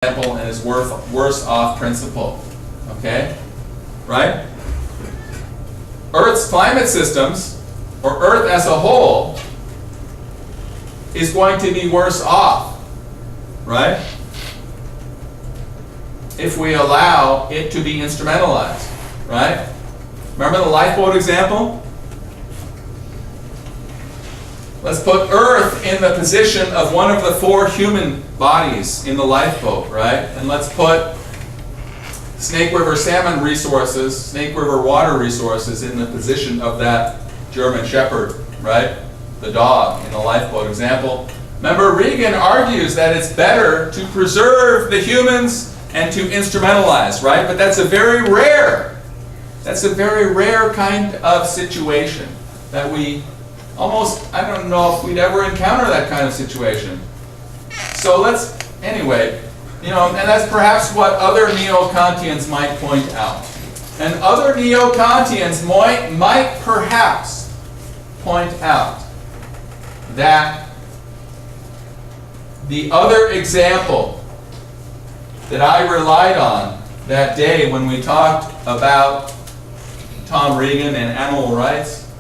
example and his worse off principle. Okay? Right? Earth's climate systems, or Earth as a whole, is going to be worse off. Right? If we allow it to be instrumentalized. Right? Remember the lifeboat example? Let's put Earth in the position of one of the 4 human bodies in the lifeboat, right? And let's put Snake River salmon resources, Snake River water resources in the position of that German Shepherd, right? The dog in the lifeboat example. Remember, Regan argues that it's better to preserve the humans and to instrumentalize, right? But that's a very rare kind of situation that we almost, I don't know if we'd ever encounter that kind of situation. So anyway, and that's perhaps what other Neo-Kantians might point out. And other Neo-Kantians might perhaps point out that the other example that I relied on that day when we talked about Tom Regan and animal rights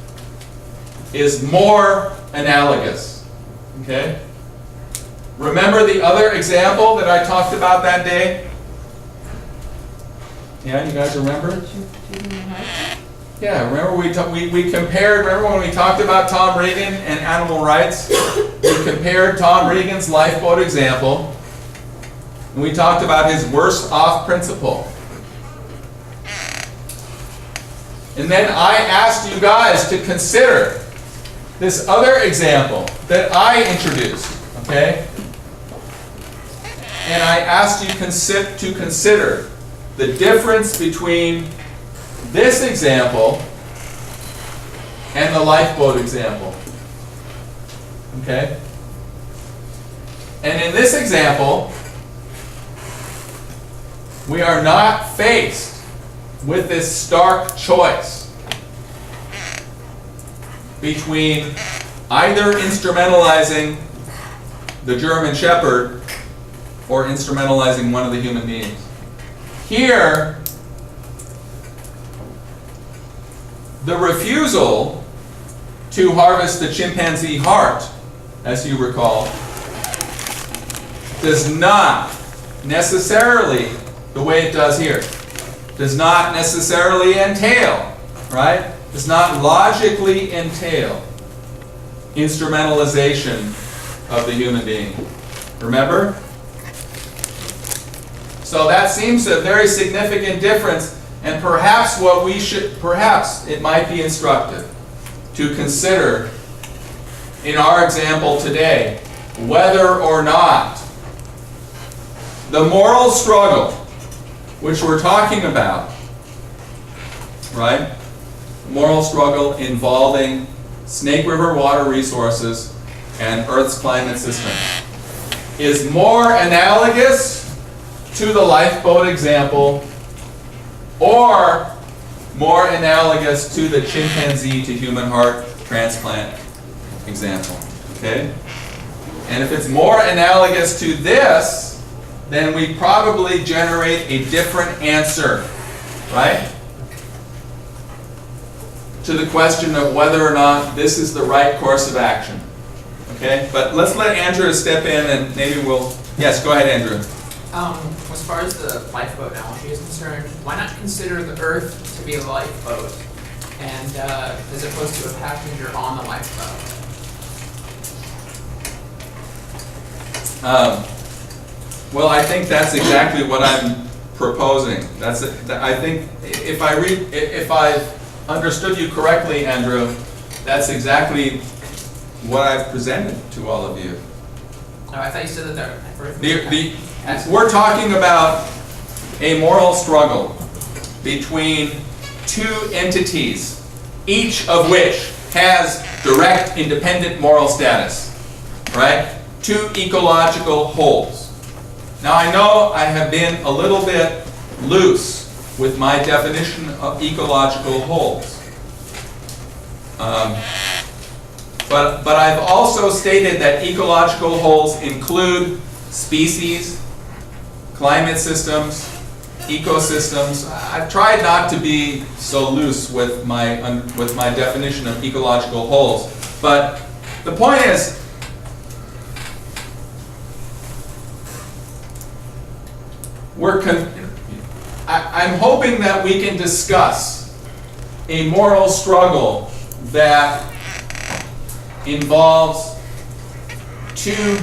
is more analogous. Okay? Remember the other example that I talked about that day? Yeah, you guys remember? Yeah, remember we compared, remember when we talked about Tom Regan and animal rights? We compared Tom Regan's lifeboat example, and we talked about his worse off principle. And then I asked you guys to consider this other example that I introduced, okay? And I asked you to consider the difference between this example and the lifeboat example, okay? And in this example, we are not faced with this stark choice between either instrumentalizing the German Shepherd or instrumentalizing one of the human beings. Here, the refusal to harvest the chimpanzee heart, as you recall, does not necessarily, the way it does here, does not necessarily entail, right? Does not logically entail instrumentalization of the human being. Remember? So that seems a very significant difference, and perhaps it might be instructive to consider in our example today whether or not the moral struggle which we're talking about, right? Moral struggle involving Snake River water resources and Earth's climate system is more analogous to the lifeboat example or more analogous to the chimpanzee to human heart transplant example, okay? And if it's more analogous to this, then we probably generate a different answer, right? To the question of whether or not this is the right course of action. Okay? But let's let Andrew step in and maybe we'll... Yes, go ahead, Andrew. As far as the lifeboat analogy is concerned, why not consider the Earth to be a lifeboat and as opposed to a passenger on the lifeboat? Well, I think that's exactly what I'm proposing. I think if I've understood you correctly, Andrew, that's exactly what I've presented to all of you. No, I thought you said that we're talking about a moral struggle between 2 entities, each of which has direct independent moral status, right? 2 ecological wholes. Now I know I have been a little bit loose with my definition of ecological wholes. But I've also stated that ecological wholes include species, climate systems, ecosystems. I've tried not to be so loose with my definition of ecological wholes, but the point is, I'm hoping that we can discuss a moral struggle that involves two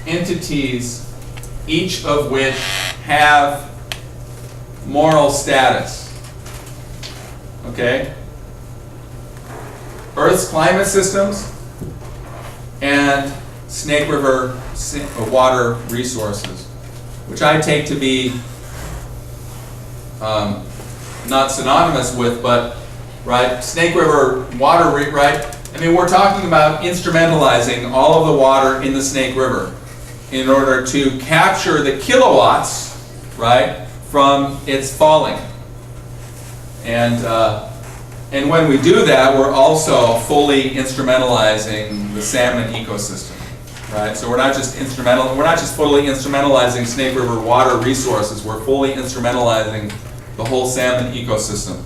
entities, each of which have moral status. Okay? Earth's climate systems and Snake River water resources, which I take to be not synonymous with, but right, Snake River water, right? I mean, we're talking about instrumentalizing all of the water in the Snake River in order to capture the kilowatts, right, from its falling. And when we do that, we're also fully instrumentalizing the salmon ecosystem, right? So we're not just fully instrumentalizing Snake River water resources, we're fully instrumentalizing the whole salmon ecosystem.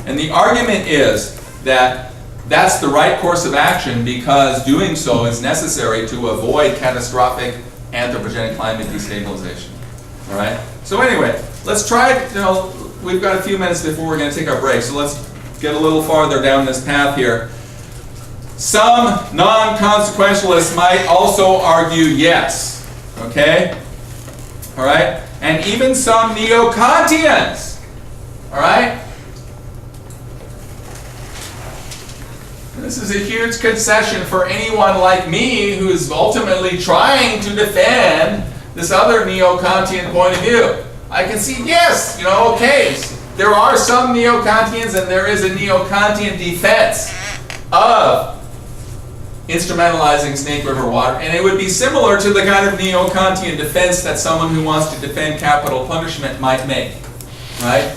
And the argument is that that's the right course of action because doing so is necessary to avoid catastrophic anthropogenic climate destabilization. All right? So anyway, let's try, we've got a few minutes before we're going to take our break, so let's get a little farther down this path here. Some non-consequentialists might also argue yes. Okay? All right? And even some neo-Kantians. All right? This is a huge concession for anyone like me who's ultimately trying to defend this other neo-Kantian point of view. I can see, yes, okay, there are some neo-Kantians and there is a neo-Kantian defense of instrumentalizing Snake River water, and it would be similar to the kind of neo-Kantian defense that someone who wants to defend capital punishment might make, right?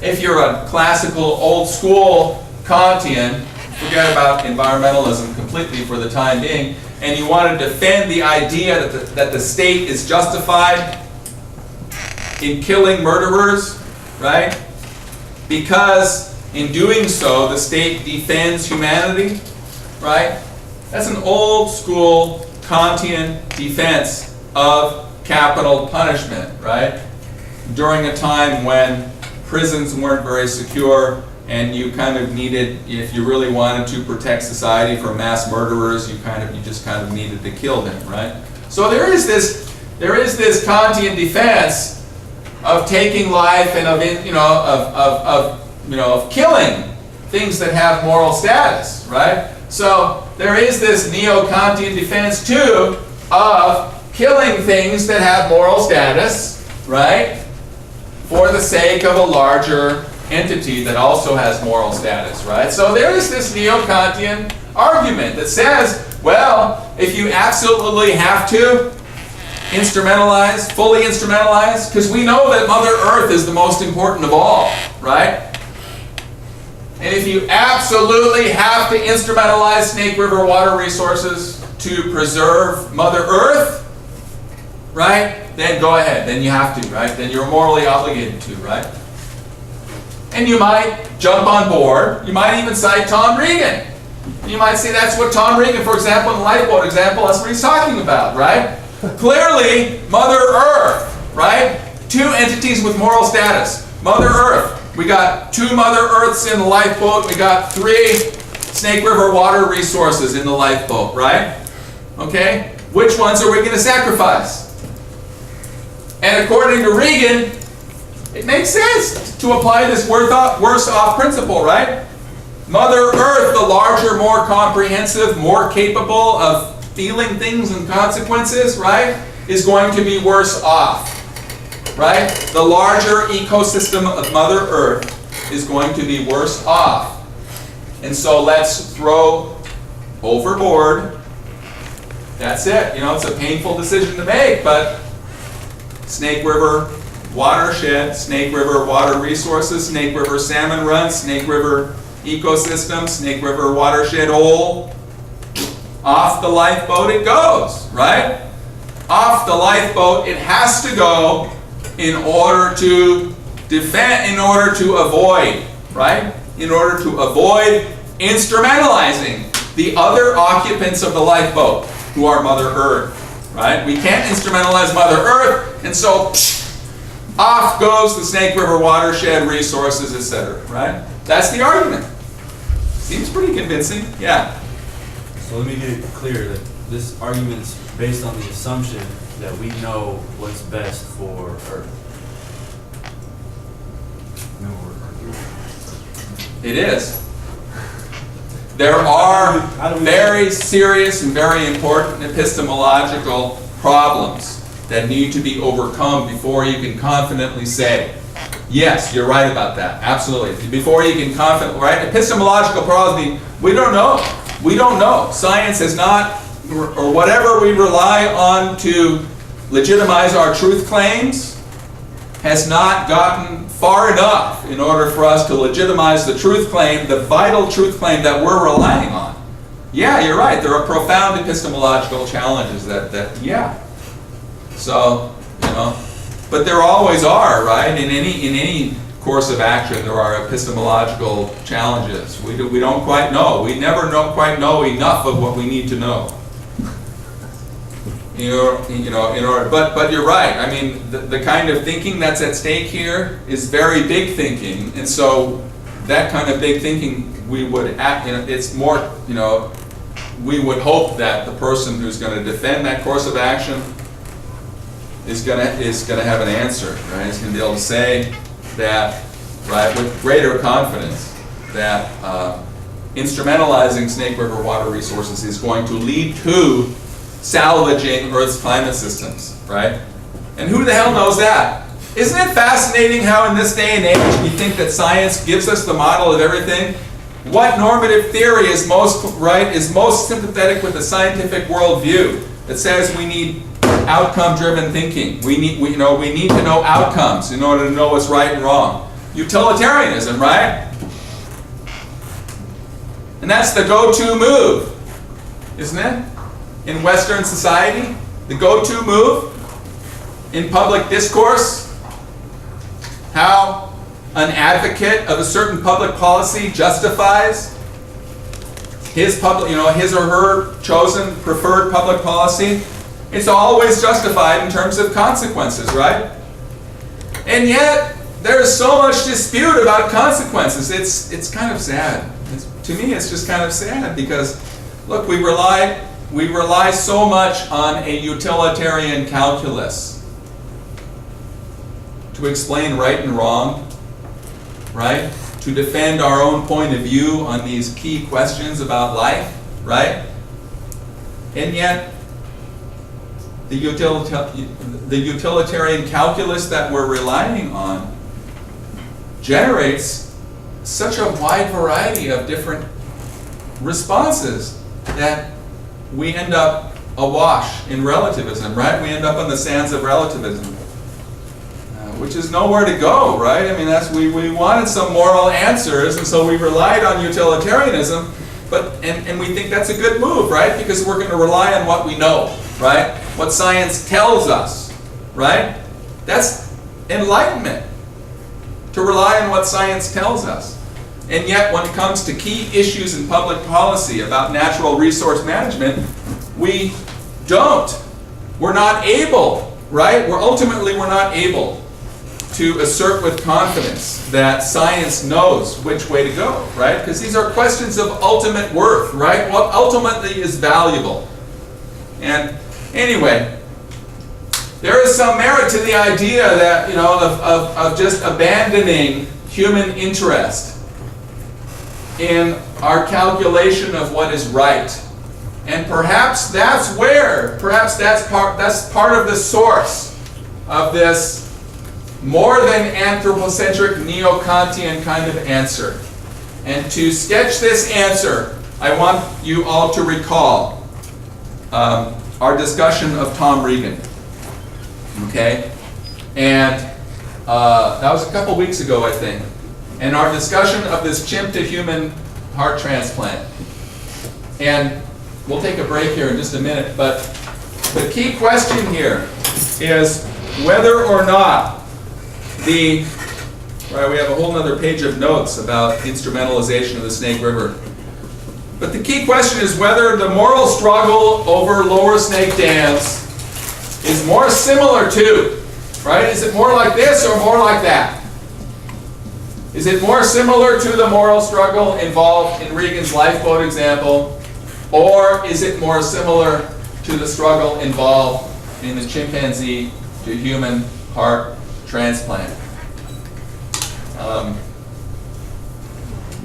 If you're a classical, old-school Kantian, forget about environmentalism completely for the time being, and you want to defend the idea that the state is justified in killing murderers, right? Because in doing so, the state defends humanity, right? That's an old school Kantian defense of capital punishment, right? During a time when prisons weren't very secure and you kind of needed, if you really wanted to protect society from mass murderers, you just kind of needed to kill them, right? So there is this Kantian defense of taking life and of killing things that have moral status, right? So there is this neo-Kantian defense too of killing things that have moral status, right? For the sake of a larger entity that also has moral status, right? So there is this neo-Kantian argument that says, well, if you absolutely have to fully instrumentalize, because we know that Mother Earth is the most important of all, right? And if you absolutely have to instrumentalize Snake River water resources to preserve Mother Earth, right? Then go ahead, then you have to, right? Then you're morally obligated to, right? And you might jump on board. You might even cite Tom Regan. You might say that's what Tom Regan, for example, in the lifeboat example, that's what he's talking about, right? Clearly, Mother Earth, right? Two entities with moral status. Mother Earth. We got 2 Mother Earths in the lifeboat. We got 3 Snake River water resources in the lifeboat, right? Okay? Which ones are we going to sacrifice? And according to Regan, it makes sense to apply this worse off principle, right? Mother Earth, the larger, more comprehensive, more capable of feeling things and consequences, right, is going to be worse off, right? The larger ecosystem of Mother Earth is going to be worse off. And so let's throw overboard. That's it. It's a painful decision to make, but Snake River watershed, Snake River water resources, Snake River salmon run, Snake River ecosystem, Snake River watershed hole. Off the lifeboat it goes, right? off the lifeboat, it has to go in order to defend, in order to avoid, right? In order to avoid instrumentalizing the other occupants of the lifeboat, who are Mother Earth, right? We can't instrumentalize Mother Earth, and so off goes the Snake River watershed, resources, etc., right? That's the argument. Seems pretty convincing, yeah. So let me get it clear that this argument's based on the assumption that we know what's best for Earth. It is. There are very serious and very important epistemological problems that need to be overcome before you can confidently say, yes, you're right about that, absolutely. Before you can confidently, right? Epistemological problems mean we don't know. We don't know. Science has not, or whatever we rely on to legitimize our truth claims, has not gotten far enough in order for us to legitimize the truth claim, the vital truth claim that we're relying on. Yeah, you're right. There are profound epistemological challenges that yeah. So, you know, but there always are, right? In any course of action, there are epistemological challenges. We don't quite know. We never quite know enough of what we need to know. But you're right. I mean, the kind of thinking that's at stake here is very big thinking, and so that kind of big thinking, we would act. It's more. We would hope that the person who's going to defend that course of action is going to have an answer, right? He's going to be able to say that, right, with greater confidence, that instrumentalizing Snake River water resources is going to lead to salvaging Earth's climate systems, right? And who the hell knows that? Isn't it fascinating how in this day and age we think that science gives us the model of everything? What normative theory is most sympathetic with the scientific worldview that says we need outcome-driven thinking? We need to know outcomes in order to know what's right and wrong. Utilitarianism, right? And that's the go-to move, isn't it? In Western society, the go-to move in public discourse, how an advocate of a certain public policy justifies his or her chosen preferred public policy. It's always justified in terms of consequences, right? And yet, there's so much dispute about consequences. It's kind of sad. To me, it's just kind of sad because, look, we rely so much on a utilitarian calculus to explain right and wrong, right? To defend our own point of view on these key questions about life, right? And yet, the utilitarian calculus that we're relying on generates such a wide variety of different responses that we end up awash in relativism, right? We end up on the sands of relativism, which is nowhere to go, right? I mean, we wanted some moral answers, and so we relied on utilitarianism, and we think that's a good move, right? Because we're going to rely on what we know, right? What science tells us, right? That's enlightenment, to rely on what science tells us. And yet, when it comes to key issues in public policy about natural resource management, we don't. We're not able, right? We're not able to assert with confidence that science knows which way to go, right? Because these are questions of ultimate worth, right? What ultimately is valuable. And anyway, there is some merit to the idea that, of just abandoning human interest in our calculation of what is right. And perhaps that's part of the source of this more than anthropocentric neo-Kantian kind of answer. And to sketch this answer, I want you all to recall our discussion of Tom Regan. Okay? And that was a couple weeks ago, I think. And our discussion of this chimp-to-human heart transplant. And we'll take a break here in just a minute, but The key question here is whether or not the, right, we have a whole other page of notes about instrumentalization of the Snake River. But the key question is whether the moral struggle over Lower Snake Dams is more similar to, right? Is it more like this or more like that? Is it more similar to the moral struggle involved in Regan's lifeboat example, or is it more similar to the struggle involved in the chimpanzee to human heart transplant?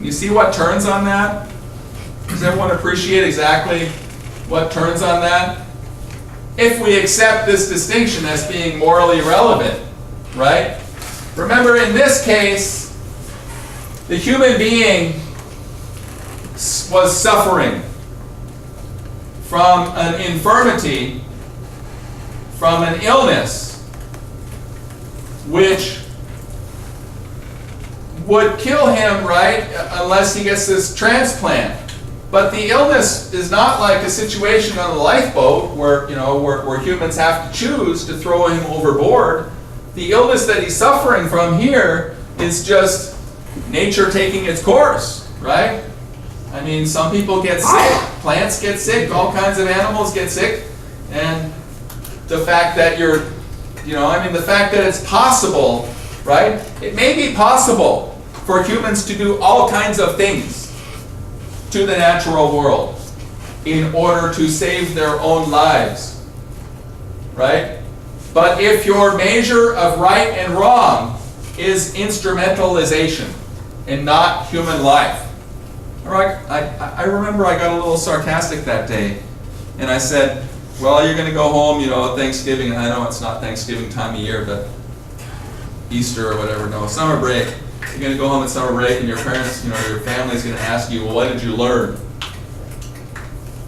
You see what turns on that? Does everyone appreciate exactly what turns on that? If we accept this distinction as being morally relevant, right? Remember, in this case, the human being was suffering from an infirmity, from an illness, which would kill him, right, unless he gets this transplant. But the illness is not like a situation on a lifeboat where, where humans have to choose to throw him overboard. The illness that he's suffering from here is just nature taking its course, right? I mean, some people get sick, plants get sick, all kinds of animals get sick, and the fact that the fact that it's possible, right? It may be possible for humans to do all kinds of things to the natural world in order to save their own lives, right? But if your measure of right and wrong is instrumentalization and not human life. All right, I remember I got a little sarcastic that day, and I said, well, you're going to go home, Thanksgiving, and I know it's not Thanksgiving time of year, but Easter or whatever, no, summer break. You're going to go home at summer break, and your parents, your family's going to ask you, well, what did you learn?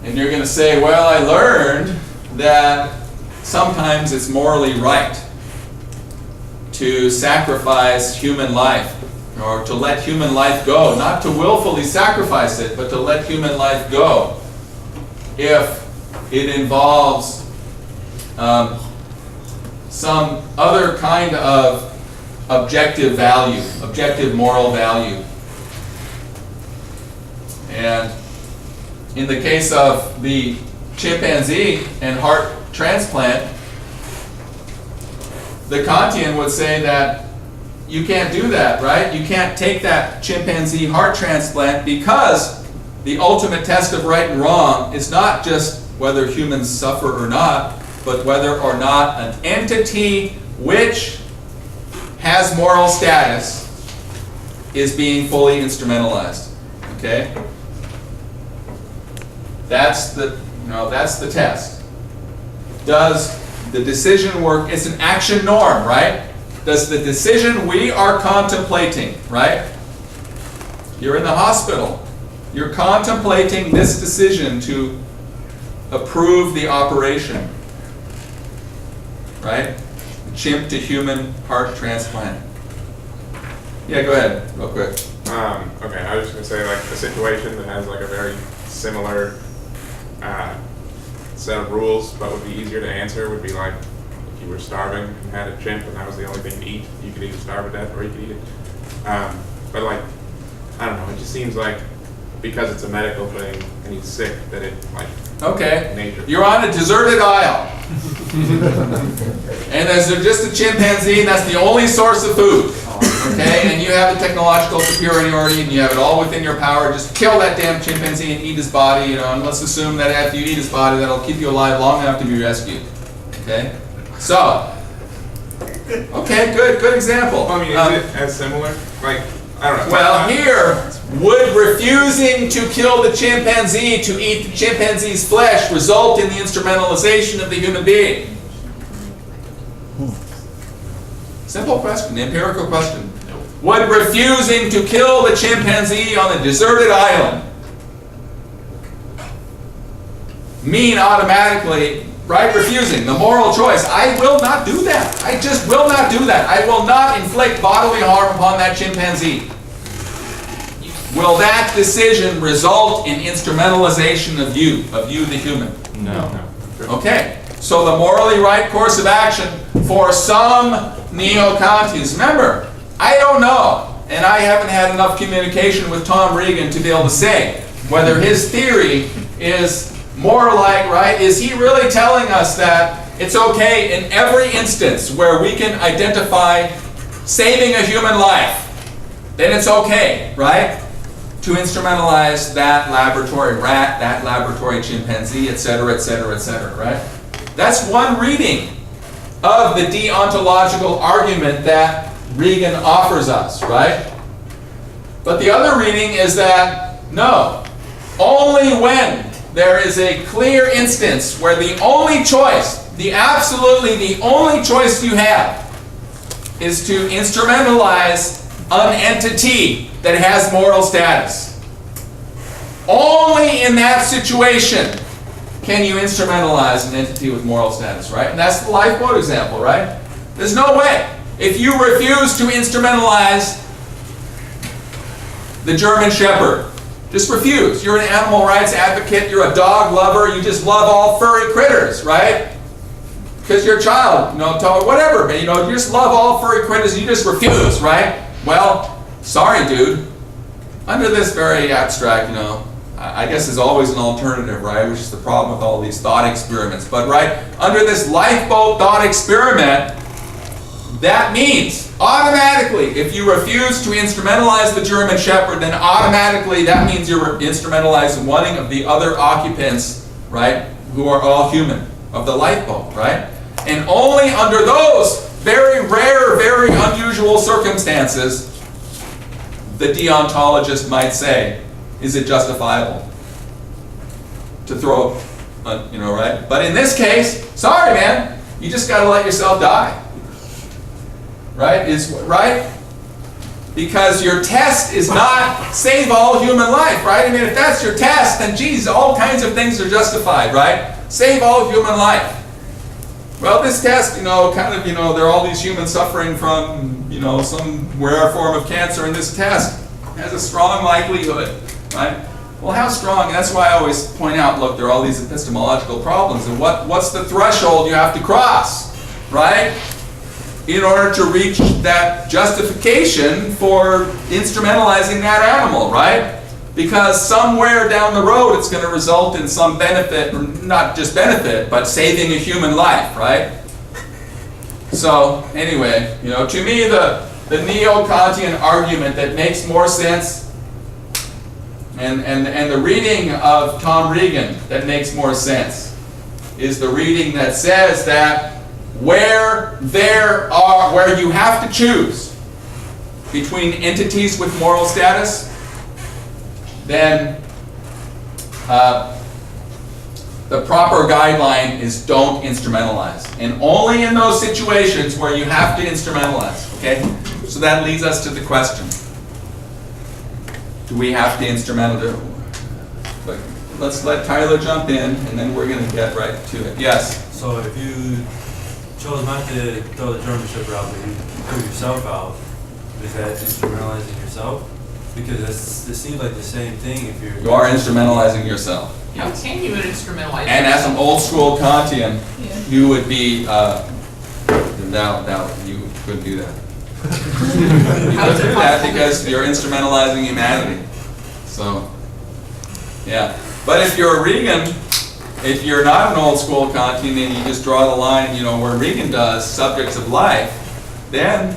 And you're going to say, well, I learned that sometimes it's morally right to sacrifice human life, or to let human life go. Not to willfully sacrifice it, but to let human life go if it involves some other kind of objective value, objective moral value. And in the case of the chimpanzee and heart transplant, the Kantian would say that you can't do that, right? You can't take that chimpanzee heart transplant because the ultimate test of right and wrong is not just whether humans suffer or not, but whether or not an entity which has moral status is being fully instrumentalized. Okay? That's the test. Does the decision work? It's an action norm, right? Does the decision we are contemplating, right? You're in the hospital. You're contemplating this decision to approve the operation, right? Chimp to human heart transplant. Yeah, go ahead, real quick. Okay, I was just going to say, like, a situation that has, like, a very similar set of rules, but would be easier to answer, would be like, if you were starving and had a chimp and that was the only thing to eat, you could either starve to death or you could eat it. But, like, I don't know, it just seems like because it's a medical thing and he's sick, that it, like, okay, nature. You're on a deserted isle. And there's just a chimpanzee, and that's the only source of food. Okay, and you have the technological superiority, and you have it all within your power. Just kill that damn chimpanzee and eat his body, and let's assume that after you eat his body, that'll keep you alive long enough to be rescued. Okay, so, okay, good example. Well, I mean, is it as similar? Like, I don't know. Well, here, would refusing to kill the chimpanzee to eat the chimpanzee's flesh result in the instrumentalization of the human being? Simple question, empirical question. Would refusing to kill the chimpanzee on a deserted island mean automatically, right, refusing, the moral choice, I will not do that. I just will not do that. I will not inflict bodily harm upon that chimpanzee. Will that decision result in instrumentalization of you the human? No. Okay. So the morally right course of action for some neo-Kantians. Remember, I don't know, and I haven't had enough communication with Tom Regan to be able to say whether his theory is more like, right, is he really telling us that it's okay in every instance where we can identify saving a human life, then it's okay, right, to instrumentalize that laboratory rat, that laboratory chimpanzee, etc., etc., etc., right? That's one reading of the deontological argument that Regan offers us, right? But the other reading is that, no, only when there is a clear instance where the only choice, absolutely the only choice you have is to instrumentalize an entity that has moral status. Only in that situation can you instrumentalize an entity with moral status, right? And that's the lifeboat example, right? There's no way. If you refuse to instrumentalize the German Shepherd, just refuse. You're an animal rights advocate, you're a dog lover, you just love all furry critters, right? Because you're a child, whatever, but you just love all furry critters, you just refuse, right? Well, sorry, dude. Under this very abstract, I guess there's always an alternative, right? Which is the problem with all these thought experiments. But, right, under this lifeboat thought experiment, that means automatically, if you refuse to instrumentalize the German Shepherd, then automatically that means you're instrumentalizing one of the other occupants, right, who are all human, of the lifeboat, right? And only under those very rare, very unusual circumstances, the deontologist might say, is it justifiable to throw, right? But in this case, sorry, man, you just got to let yourself die. Right? Right? Because your test is not save all human life, right? I mean, if that's your test, then geez, all kinds of things are justified, right? Save all human life. Well, this test, there are all these humans suffering from, some rare form of cancer, and this test has a strong likelihood, right? Well, how strong? And that's why I always point out, look, there are all these epistemological problems, and what's the threshold you have to cross, right? In order to reach that justification for instrumentalizing that animal, right? Because somewhere down the road it's going to result in some benefit, or not just benefit, but saving a human life, right? So, anyway, to me the neo-Kantian argument that makes more sense, and the reading of Tom Regan that makes more sense, is the reading that says that where you have to choose between entities with moral status, then the proper guideline is don't instrumentalize. And only in those situations where you have to instrumentalize, okay? So that leads us to the question. Do we have to instrumentalize? Let's let Tyler jump in, and then we're going to get right to it. Yes? So if you chose not to throw the German Shepherd out, but you threw yourself out, is that instrumentalizing yourself? Because it seems like the same thing if you're... You are instrumentalizing yourself. How can you instrumentalize And as an old school Kantian, you would be, you couldn't do that. You couldn't do that because you're instrumentalizing humanity. So, yeah. But if you're a Regan, if you're not an old school Kantian and you just draw the line, where Regan does, subjects of life, then,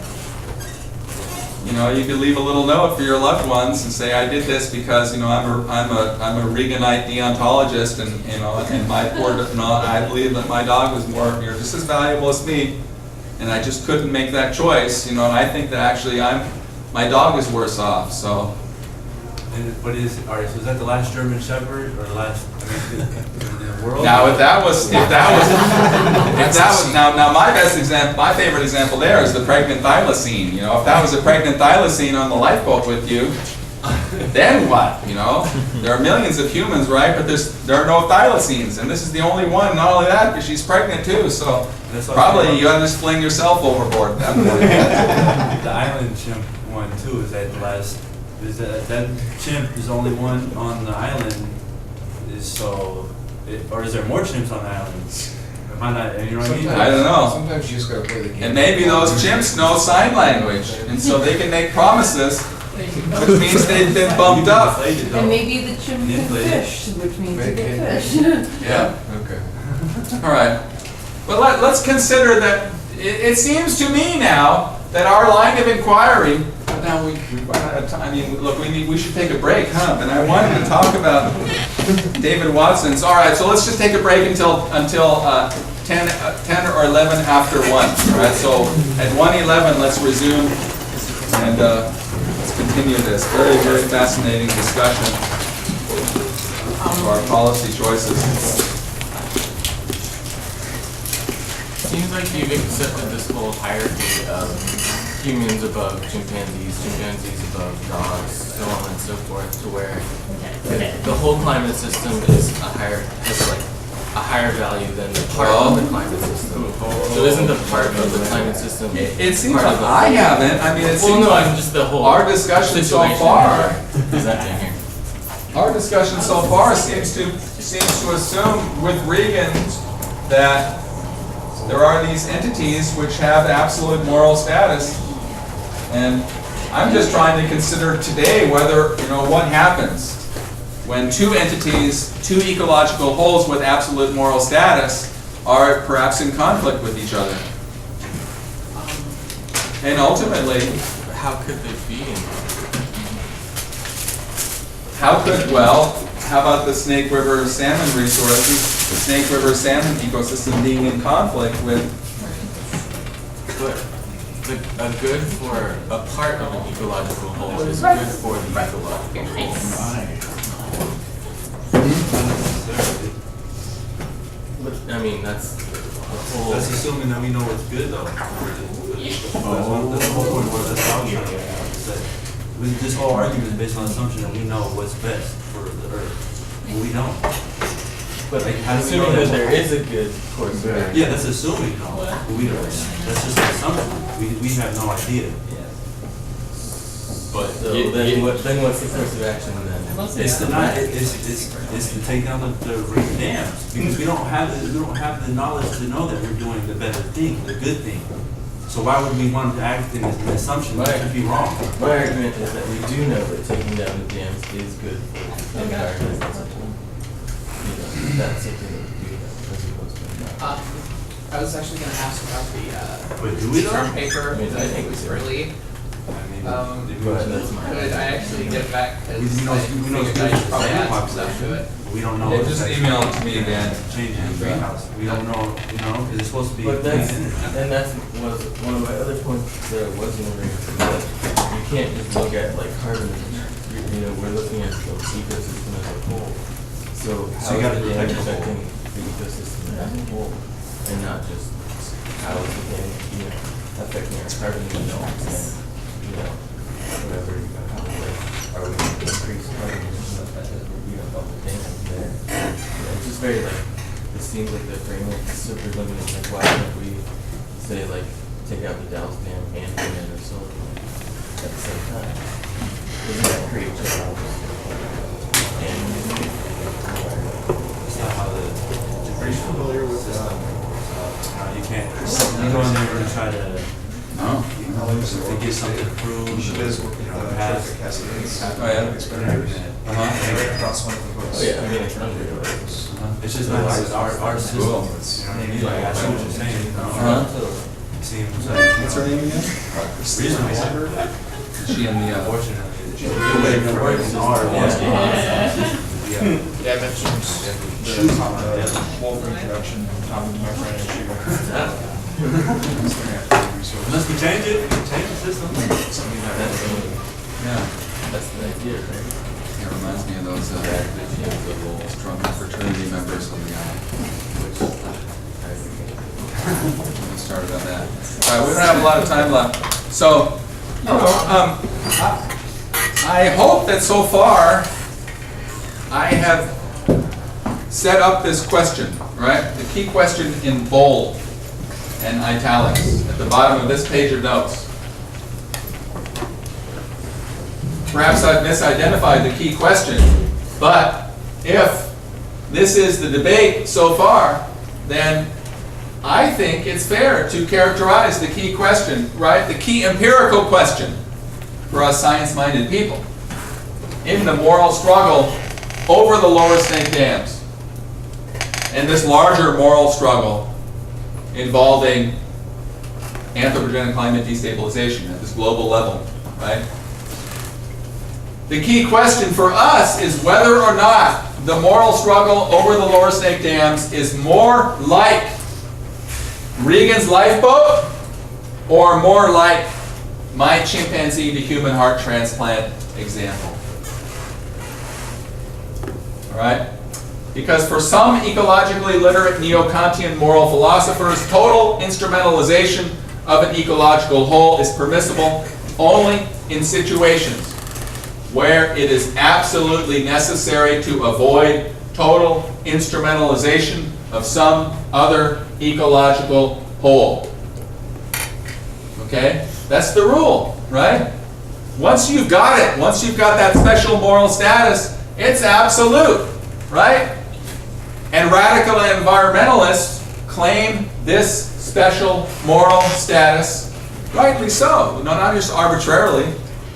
you could leave a little note for your loved ones and say, I did this because, I'm a Reganite deontologist, and, and my poor, I believe that my dog was more, just as valuable as me, and I just couldn't make that choice, and I think that actually my dog is worse off, so. But is that the last German Shepherd, or the last, in the world? Now, if that was, now my favorite example there is the pregnant thylacine. If that was a pregnant thylacine on the lifeboat with you, then what? There are millions of humans, right? But there are no thylacines, and this is the only one. Not only that, but she's pregnant too. So probably you ought to just fling yourself overboard. At that point. The island chimp one too is that the last. Is that chimp is the only one on the island? Or is there more chimps on the island? Might not, you know what I mean? I don't know. Sometimes you just gotta play the game. And maybe those chimps know sign language, and so they can make promises, which means they've been bumped up. And maybe the chimp can fish, which means you get fish. Yeah. Okay. All right. But let's consider that, it seems to me now that our line of inquiry, but now we run out of time. I mean, look, we should take a break, huh? And I wanted to talk about David Watson's. All right, so let's just take a break until 10 or 11 after 1. All right, so at 1:11, let's resume and let's continue this very, very fascinating discussion of our policy choices. Seems like you've accepted this whole hierarchy of humans above chimpanzees above dogs, so on and so forth, to where the whole climate system is has like a higher value than the part of the climate system. So isn't the part of the climate system? It seems part like of the I whole- haven't. I mean, it Well, seems no, like I'm just the whole our discussion so situation far. presenting here. Our discussion so far seems to assume with Regan that there are these entities which have absolute moral status, and I'm just trying to consider today whether, what happens when two entities, two ecological wholes with absolute moral status are perhaps in conflict with each other. And ultimately, How could they be in? how about the Snake River salmon resources, the Snake River salmon ecosystem being in conflict with, But a good for a part of an ecological whole is good for the ecological whole. But, I mean, that's the whole. That's assuming that we know what's good though. That's the whole point of what this argument is. This whole argument is based on the assumption that we know what's best for the earth. Well, we don't. But Like, how do we know assuming that that? there is a good course of action. Yeah, that's assuming, no, but we don't. That's just an assumption. We have no idea. But then what's the course of action then? It's to take down the dams because we don't have the knowledge to know that we're doing the better thing, the good thing. So why would we want to act in an assumption that could be wrong? My argument is that we do know that taking down the dams is good for the environment. That's something that we do know as opposed to not. I was actually gonna ask about But do we the though? term paper, I mean, I I think think it was we do. early. But that's my. Could I actually get it back, We cause know I it's figured I good should for probably the add some population. stuff to it. We don't know. Yeah, if just that's email it to me again. Changing the greenhouse. We don't know, because it's supposed to be. But that's, clean energy. and that's was one of my other points that was in the ring, that you can't just look at like carbon emissions. We're looking at the ecosystem as a whole. So how you is gotta the protect dam the whole. affecting the ecosystem as a whole? And not just how is the dam, affecting our carbon emissions and, whatever, are we going to increase carbon emissions as of the dam there? It's just very it seems like the framework is super limited, like why can't we say take out the Dallas Dam and put in a solar plant at the same time? Doesn't that create jobs? And That's not how the. Are you familiar with, You can't, you go in there and try to, no? to get something approved. you guys work with pass. traffic accidents? Oh, yeah? It's been everything. Right across one of the books. oh yeah, I mean it's under. It's just not our system. You know Cool. what I mean? Like, I see what you're saying. It seems like. What's her name again? Reasonable. Is she in the, Unfortunately. Yeah. Yeah, that's the wolf reproduction, my friend and she. Unless we change it, we can change the system. yeah, That's the idea, right? it reminds me of those, drunken fraternity members on the island. We started on that. All right, we don't have a lot of time left. So, I hope that so far I have set up this question, right? The key question in bold and italics at the bottom of this page of notes. Perhaps I've misidentified the key question, but if this is the debate so far, then I think it's fair to characterize the key question, right? The key empirical question for us science-minded people in the moral struggle over the lower snake dams, and this larger moral struggle involving anthropogenic climate destabilization at this global level, right? The key question for us is whether or not the moral struggle over the lower snake dams is more like Regan's lifeboat or more like my chimpanzee to human heart transplant example. All right? Because for some ecologically literate neo-Kantian moral philosophers, total instrumentalization of an ecological whole is permissible only in situations where it is absolutely necessary to avoid total instrumentalization of some other ecological whole. Okay? That's the rule, right? Once you've got it, once you've got that special moral status, it's absolute, right? And radical environmentalists claim this special moral status, rightly so, not just arbitrarily,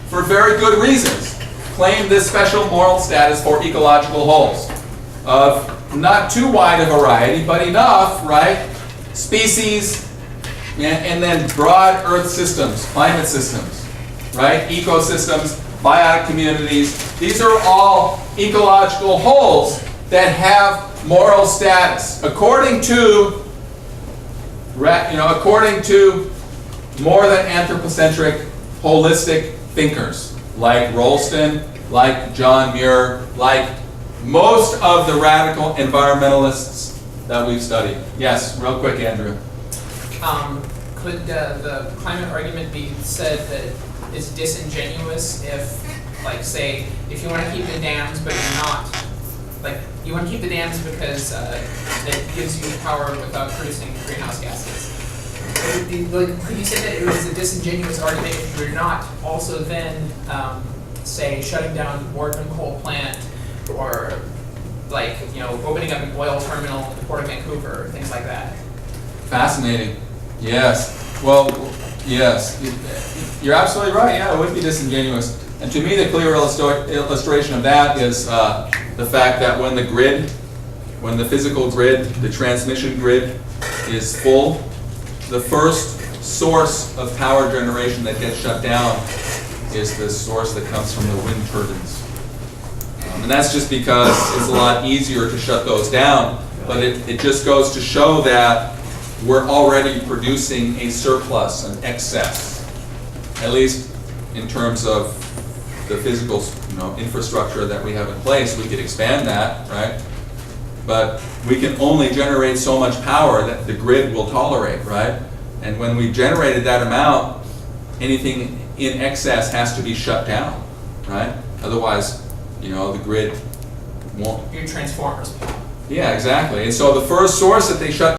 for very good reasons. Claim this special moral status for ecological wholes of not too wide a variety, but enough, right? Species, and then broad Earth systems, climate systems, right? Ecosystems, biotic communities. These are all ecological wholes that have moral status according to, according to more than anthropocentric, holistic thinkers like Rolston, like John Muir, like most of the radical environmentalists that we've studied. Yes, real quick, Andrew. Could the climate argument be said that it's disingenuous if, like, say, if you want to keep the dams, but you're not, like, you want to keep the dams because it gives you power without producing greenhouse gases? Could you say that it was a disingenuous argument if you're not also then, say, shutting down the Boardman coal plant, or, like, opening up an oil terminal in the Port of Vancouver, things like that? Fascinating. Yes. Well, yes. You're absolutely right. Yeah, it would be disingenuous. And to me, the clear illustration of that is the fact that when the physical grid, the transmission grid is full, the first source of power generation that gets shut down is the source that comes from the wind turbines. And that's just because it's a lot easier to shut those down, but it just goes to show that we're already producing a surplus, an excess, at least in terms of the physical infrastructure that we have in place. We could expand that, right? But we can only generate so much power that the grid will tolerate, right? And when we've generated that amount, anything in excess has to be shut down, right? Otherwise, the grid won't. Your transformers. Yeah, exactly. And so the first source that they shut